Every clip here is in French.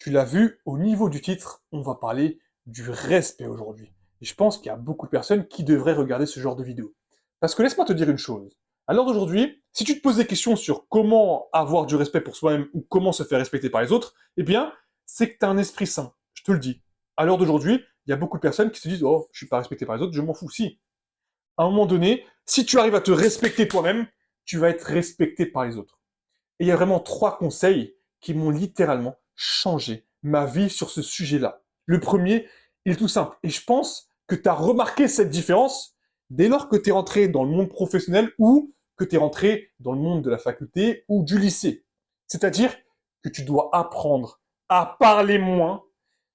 Tu l'as vu, au niveau du titre, on va parler du respect aujourd'hui. Et je pense qu'il y a beaucoup de personnes qui devraient regarder ce genre de vidéo. Parce que laisse-moi te dire une chose. À l'heure d'aujourd'hui, si tu te poses des questions sur comment avoir du respect pour soi-même ou comment se faire respecter par les autres, eh bien, c'est que tu as un esprit sain. Je te le dis. À l'heure d'aujourd'hui, il y a beaucoup de personnes qui se disent «Oh, je suis pas respecté par les autres, je m'en fous». Si, à un moment donné, si tu arrives à te respecter toi-même, tu vas être respecté par les autres. Et il y a vraiment trois conseils qui m'ont littéralement changé ma vie sur ce sujet-là. Le premier, il est tout simple. Et je pense que tu as remarqué cette différence dès lors que tu es rentré dans le monde professionnel ou que tu es rentré dans le monde de la faculté ou du lycée. C'est-à-dire que tu dois apprendre à parler moins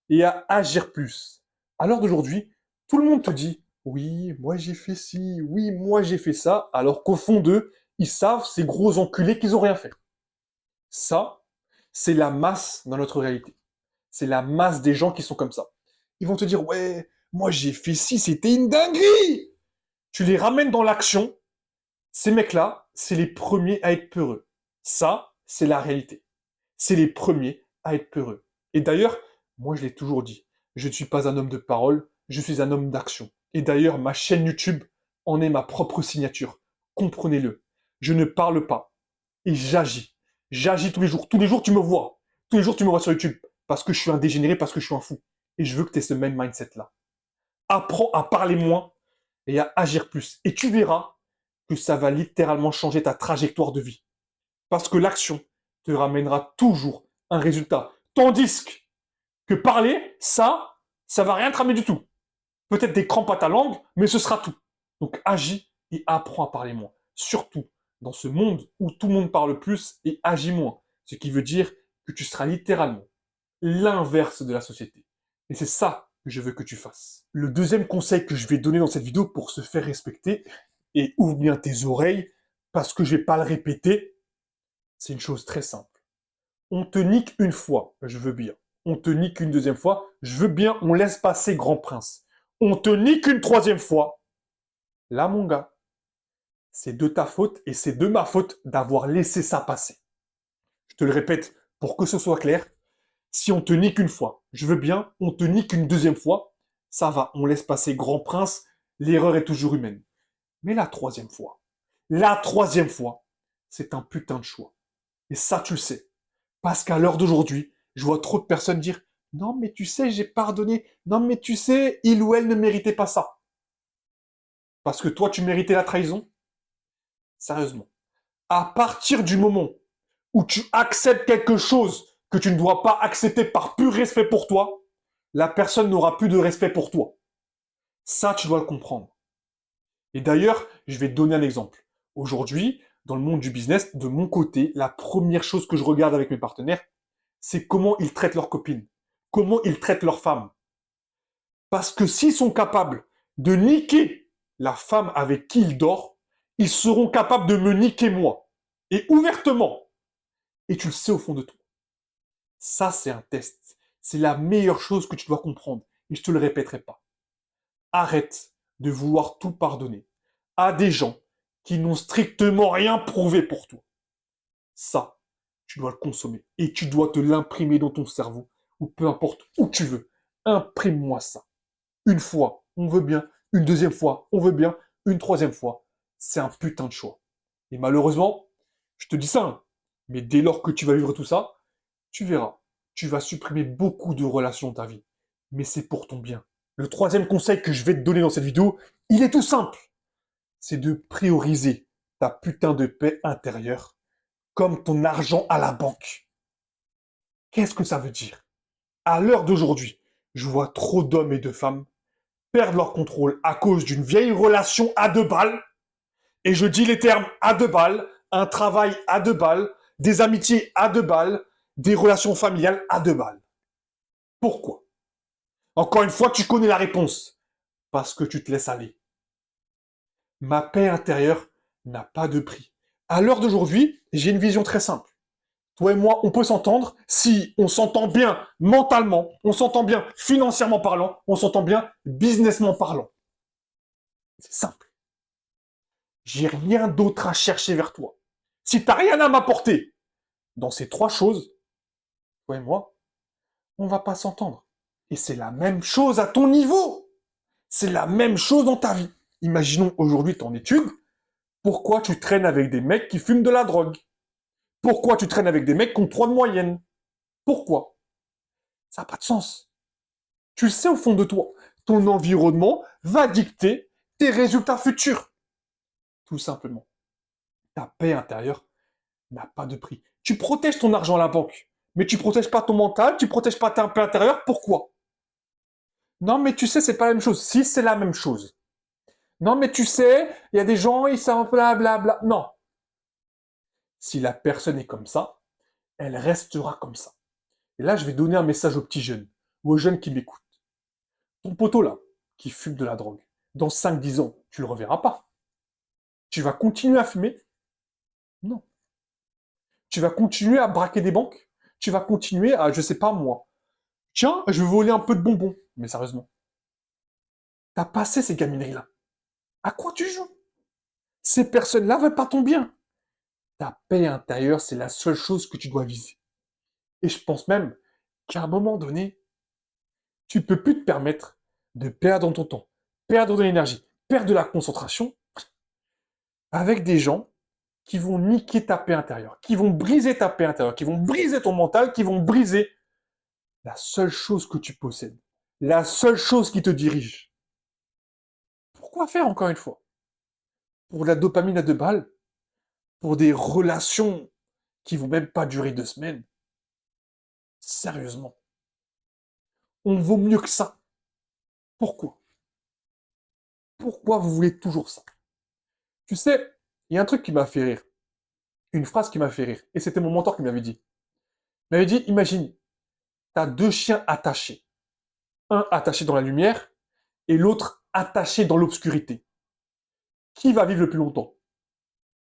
et à agir plus. À l'heure d'aujourd'hui, tout le monde te dit oui, moi j'ai fait ci, oui, moi j'ai fait ça, alors qu'au fond d'eux, ils savent, ces gros enculés, qu'ils n'ont rien fait. Ça, c'est la masse dans notre réalité. C'est la masse des gens qui sont comme ça. Ils vont te dire, ouais, moi j'ai fait ci, c'était une dinguerie. Tu les ramènes dans l'action. Ces mecs-là, c'est les premiers à être peureux. Ça, c'est la réalité. C'est les premiers à être peureux. Et d'ailleurs, moi je l'ai toujours dit, je ne suis pas un homme de parole, je suis un homme d'action. Et d'ailleurs, ma chaîne YouTube en est ma propre signature. Comprenez-le. Je ne parle pas et j'agis. J'agis tous les jours. Tous les jours, tu me vois. Tous les jours, tu me vois sur YouTube. Parce que je suis un dégénéré, parce que je suis un fou. Et je veux que tu aies ce même mindset-là. Apprends à parler moins et à agir plus. Et tu verras que ça va littéralement changer ta trajectoire de vie. Parce que l'action te ramènera toujours un résultat. Tandis que parler, ça va rien te ramener du tout. Peut-être des crampes à ta langue, mais ce sera tout. Donc agis et apprends à parler moins. Surtout dans ce monde où tout le monde parle plus et agit moins. Ce qui veut dire que tu seras littéralement l'inverse de la société. Et c'est ça que je veux que tu fasses. Le deuxième conseil que je vais donner dans cette vidéo pour se faire respecter, et ouvre bien tes oreilles, parce que je vais pas le répéter, c'est une chose très simple. On te nique une fois, je veux bien. On te nique une deuxième fois, je veux bien, on laisse passer grand prince. On te nique une troisième fois, là mon gars, c'est de ta faute et c'est de ma faute d'avoir laissé ça passer. Je te le répète pour que ce soit clair, si on te nique une fois, je veux bien, on te nique une deuxième fois, ça va, on laisse passer grand prince, l'erreur est toujours humaine. Mais la troisième fois, c'est un putain de choix. Et ça, tu le sais. Parce qu'à l'heure d'aujourd'hui, je vois trop de personnes dire non, mais tu sais, j'ai pardonné. Non, mais tu sais, il ou elle ne méritait pas ça. Parce que toi, tu méritais la trahison. Sérieusement. À partir du moment où tu acceptes quelque chose que tu ne dois pas accepter par pur respect pour toi, la personne n'aura plus de respect pour toi. Ça, tu dois le comprendre. Et d'ailleurs, je vais te donner un exemple. Aujourd'hui, dans le monde du business, de mon côté, la première chose que je regarde avec mes partenaires, c'est comment ils traitent leurs copines, comment ils traitent leurs femmes. Parce que s'ils sont capables de niquer la femme avec qui ils dorment, ils seront capables de me niquer moi. Et ouvertement. Et tu le sais au fond de toi. Ça, c'est un test. C'est la meilleure chose que tu dois comprendre. Et je te le répéterai pas. Arrête de vouloir tout pardonner à des gens qui n'ont strictement rien prouvé pour toi. Ça, tu dois le consommer. Et tu dois te l'imprimer dans ton cerveau, ou peu importe où tu veux. Imprime-moi ça. Une fois, on veut bien. Une deuxième fois, on veut bien. Une troisième fois, c'est un putain de choix. Et malheureusement, je te dis ça, hein, mais dès lors que tu vas vivre tout ça, tu verras, tu vas supprimer beaucoup de relations de ta vie. Mais c'est pour ton bien. Le troisième conseil que je vais te donner dans cette vidéo, il est tout simple. C'est de prioriser ta putain de paix intérieure comme ton argent à la banque. Qu'est-ce que ça veut dire? À l'heure d'aujourd'hui, je vois trop d'hommes et de femmes perdre leur contrôle à cause d'une vieille relation à deux balles. Et je dis les termes à deux balles, un travail à deux balles, des amitiés à deux balles, des relations familiales à deux balles. Pourquoi? Encore une fois, tu connais la réponse. Parce que tu te laisses aller. Ma paix intérieure n'a pas de prix. À l'heure d'aujourd'hui, j'ai une vision très simple. Toi et moi, on peut s'entendre si on s'entend bien mentalement, on s'entend bien financièrement parlant, on s'entend bien businessment parlant. C'est simple. J'ai rien d'autre à chercher vers toi. Si tu n'as rien à m'apporter dans ces trois choses, toi et moi, on va pas s'entendre. Et c'est la même chose à ton niveau. C'est la même chose dans ta vie. Imaginons aujourd'hui ton étude. Pourquoi tu traînes avec des mecs qui fument de la drogue? Pourquoi tu traînes avec des mecs qui ont 3 de moyenne? Pourquoi? Ça n'a pas de sens. Tu le sais au fond de toi. Ton environnement va dicter tes résultats futurs. Tout simplement. Ta paix intérieure n'a pas de prix. Tu protèges ton argent à la banque, mais tu protèges pas ton mental, tu protèges pas ta paix intérieure. Pourquoi? Non, mais tu sais, c'est pas la même chose. Si, c'est la même chose. Non, mais tu sais, il y a des gens, ils savent blablabla. Non. Si la personne est comme ça, elle restera comme ça. Et là, je vais donner un message aux petits jeunes, ou aux jeunes qui m'écoutent. Ton poteau là, qui fume de la drogue, dans 5-10 ans, tu le reverras pas. Tu vas continuer à fumer? Non. Tu vas continuer à braquer des banques? Tu vas continuer à, je sais pas moi, tiens, je vais voler un peu de bonbons. Mais sérieusement, t'as passé ces gamineries-là. À quoi tu joues? Ces personnes-là veulent pas ton bien. Ta paix intérieure, c'est la seule chose que tu dois viser. Et je pense même qu'à un moment donné, tu peux plus te permettre de perdre ton temps, perdre de l'énergie, perdre de la concentration avec des gens qui vont niquer ta paix intérieure, qui vont briser ta paix intérieure, qui vont briser ton mental, qui vont briser la seule chose que tu possèdes, la seule chose qui te dirige. Pourquoi faire encore une fois? Pour de la dopamine à 2 balles? Pour des relations qui vont même pas durer 2 semaines? Sérieusement. On vaut mieux que ça. Pourquoi? Pourquoi vous voulez toujours ça? Tu sais, il y a un truc qui m'a fait rire. Une phrase qui m'a fait rire. Et c'était mon mentor qui m'avait dit. Il m'avait dit, imagine, tu as 2 chiens attachés. Un attaché dans la lumière et l'autre attaché dans l'obscurité. Qui va vivre le plus longtemps?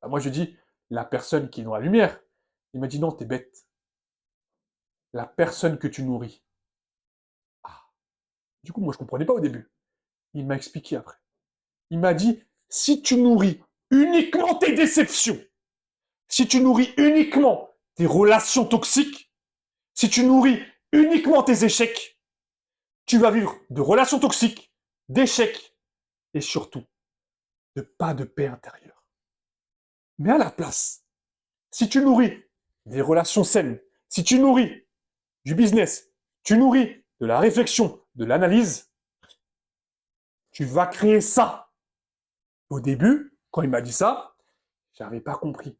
Bah, moi, je dis, la personne qui est dans la lumière. Il m'a dit, non, t'es bête. La personne que tu nourris. Ah. Du coup, moi, je comprenais pas au début. Il m'a expliqué après. Il m'a dit, si tu nourris uniquement tes déceptions, si tu nourris uniquement tes relations toxiques, si tu nourris uniquement tes échecs, tu vas vivre de relations toxiques, d'échecs et surtout de pas de paix intérieure. Mais à la place, si tu nourris des relations saines, si tu nourris du business, tu nourris de la réflexion, de l'analyse, tu vas créer ça. Au début, quand il m'a dit ça, j'avais pas compris.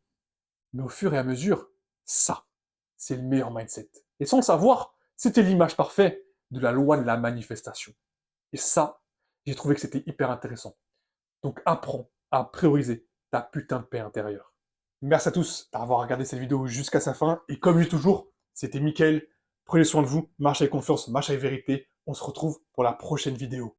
Mais au fur et à mesure, ça, c'est le meilleur mindset. Et sans le savoir, c'était l'image parfaite de la loi de la manifestation. Et ça, j'ai trouvé que c'était hyper intéressant. Donc apprends à prioriser ta putain de paix intérieure. Merci à tous d'avoir regardé cette vidéo jusqu'à sa fin. Et comme je dis toujours, c'était Mickaël. Prenez soin de vous, marche avec confiance, marche avec vérité. On se retrouve pour la prochaine vidéo.